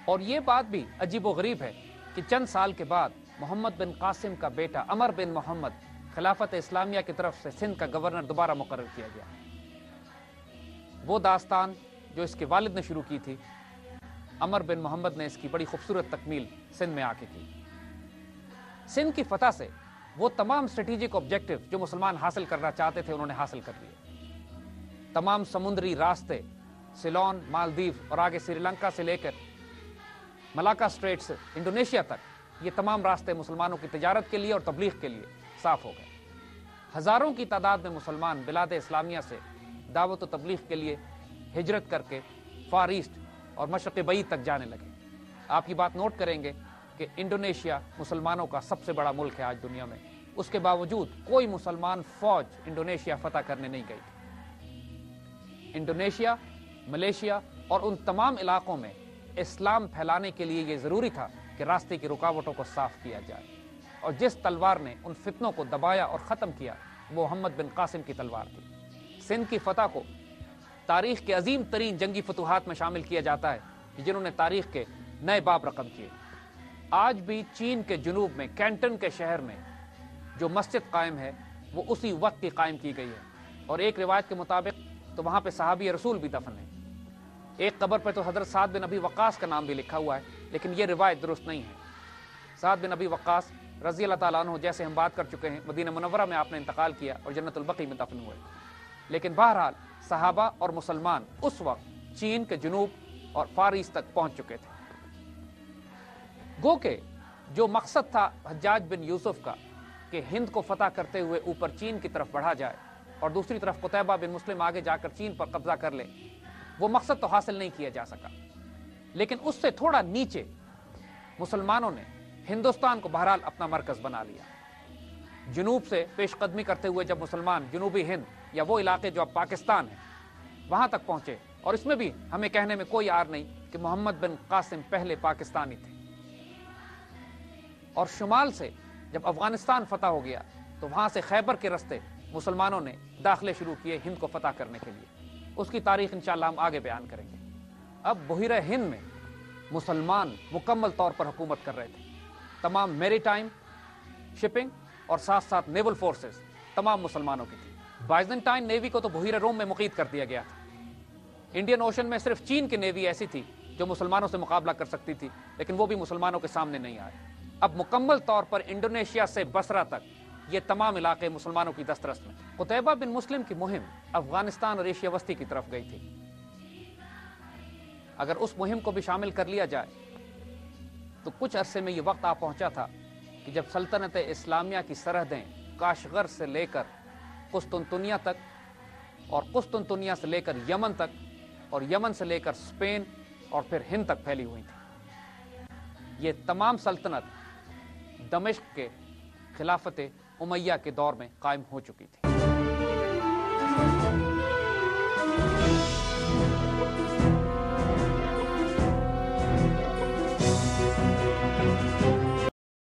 اور یہ بات بھی عجیب و غریب ہے کہ چند سال کے بعد محمد بن قاسم کا بیٹا عمر بن محمد خلافت اسلامیہ کی طرف سے سندھ کا گورنر دوبارہ مقرر کیا گیا۔ وہ داستان جو اس کے والد نے شروع کی تھی، عمر بن محمد نے اس کی بڑی خوبصورت تکمیل سندھ میں آ کے کی۔ سندھ کی فتح سے وہ تمام اسٹریٹجک آبجیکٹو جو مسلمان حاصل کرنا چاہتے تھے انہوں نے حاصل کر لیے۔ تمام سمندری راستے، سیلون، مالدیو اور آگے سری لنکا سے لے کر ملاکا اسٹریٹس، انڈونیشیا تک، یہ تمام راستے مسلمانوں کی تجارت کے لیے اور تبلیغ کے لیے صاف ہو گئے۔ ہزاروں کی تعداد میں مسلمان بلاد اسلامیہ سے دعوت و تبلیغ کے لیے ہجرت کر کے فار ایسٹ اور مشرق بعید تک جانے لگے۔ آپ یہ بات نوٹ کریں گے کہ انڈونیشیا مسلمانوں کا سب سے بڑا ملک ہے آج دنیا میں، اس کے باوجود کوئی مسلمان فوج انڈونیشیا فتح کرنے نہیں گئی تھی۔ انڈونیشیا، ملیشیا اور ان تمام علاقوں میں اسلام پھیلانے کے لیے یہ ضروری تھا کہ راستے کی رکاوٹوں کو صاف کیا جائے، اور جس تلوار نے ان فتنوں کو دبایا اور ختم کیا وہ محمد بن قاسم کی تلوار تھی۔ سندھ کی فتح کو تاریخ کے عظیم ترین جنگی فتوحات میں شامل کیا جاتا ہے جنہوں نے تاریخ کے نئے باب رقم کیے۔ آج بھی چین کے جنوب میں کینٹن کے شہر میں جو مسجد قائم ہے وہ اسی وقت کی قائم کی گئی ہے، اور ایک روایت کے مطابق تو وہاں پہ صحابی رسول بھی دفن ہیں۔ ایک قبر پہ تو حضرت سعد بن ابی وقاص کا نام بھی لکھا ہوا ہے، لیکن یہ روایت درست نہیں ہے۔ سعد بن ابی وقاص رضی اللہ تعالیٰ عنہ، جیسے ہم بات کر چکے ہیں، مدینہ منورہ میں آپ نے انتقال کیا اور جنت البقیع میں دفن ہوئے، لیکن بہرحال صحابہ اور مسلمان اس وقت چین کے جنوب اور فار ایسٹ تک پہنچ چکے تھے۔ گو کہ جو مقصد تھا حجاج بن یوسف کا کہ ہند کو فتح کرتے ہوئے اوپر چین کی طرف بڑھا جائے اور دوسری طرف قتیبہ بن مسلم آگے جا کر چین پر قبضہ کر لے، وہ مقصد تو حاصل نہیں کیا جا سکا، لیکن اس سے تھوڑا نیچے مسلمانوں نے ہندوستان کو بہرحال اپنا مرکز بنا لیا۔ جنوب سے پیش قدمی کرتے ہوئے جب مسلمان جنوبی ہند یا وہ علاقے جو اب پاکستان ہیں وہاں تک پہنچے، اور اس میں بھی ہمیں کہنے میں کوئی عار نہیں کہ محمد بن قاسم پہلے پاکستانی تھے، اور شمال سے جب افغانستان فتح ہو گیا تو وہاں سے خیبر کے رستے مسلمانوں نے داخلے شروع کیے ہند کو فتح کرنے کے لیے۔ اس کی تاریخ انشاءاللہ ہم آگے بیان کریں گے۔ اب بحیرہ ہند میں مسلمان مکمل طور پر حکومت کر رہے تھے، تمام میری ٹائم، شپنگ اور ساتھ ساتھ نیول فورسز تمام مسلمانوں کی تھی۔ بائزنٹائن نیوی کو تو بحیرہ روم میں مقید کر دیا گیا تھا۔ انڈین اوشن میں صرف چین کی نیوی ایسی تھی جو مسلمانوں سے مقابلہ کر سکتی تھی، لیکن وہ بھی مسلمانوں کے سامنے نہیں آئے۔ اب مکمل طور پر انڈونیشیا سے بصرہ تک یہ تمام علاقے مسلمانوں کی دسترس میں۔ قتیبہ بن مسلم کی مہم افغانستان اور ایشیا وسطی کی طرف گئی تھی۔ اگر اس مہم کو بھی شامل کر لیا جائے تو کچھ عرصے میں یہ وقت آ پہنچا تھا کہ جب سلطنت اسلامیہ کی سرحدیں کاشغر سے لے کر قسطنطنیہ تک، اور قسطنطنیہ سے لے کر یمن تک، اور یمن سے لے کر اسپین اور پھر ہند تک پھیلی ہوئی تھی۔ یہ تمام سلطنت دمشق کے خلافت امیہ کے دور میں قائم ہو چکی تھی۔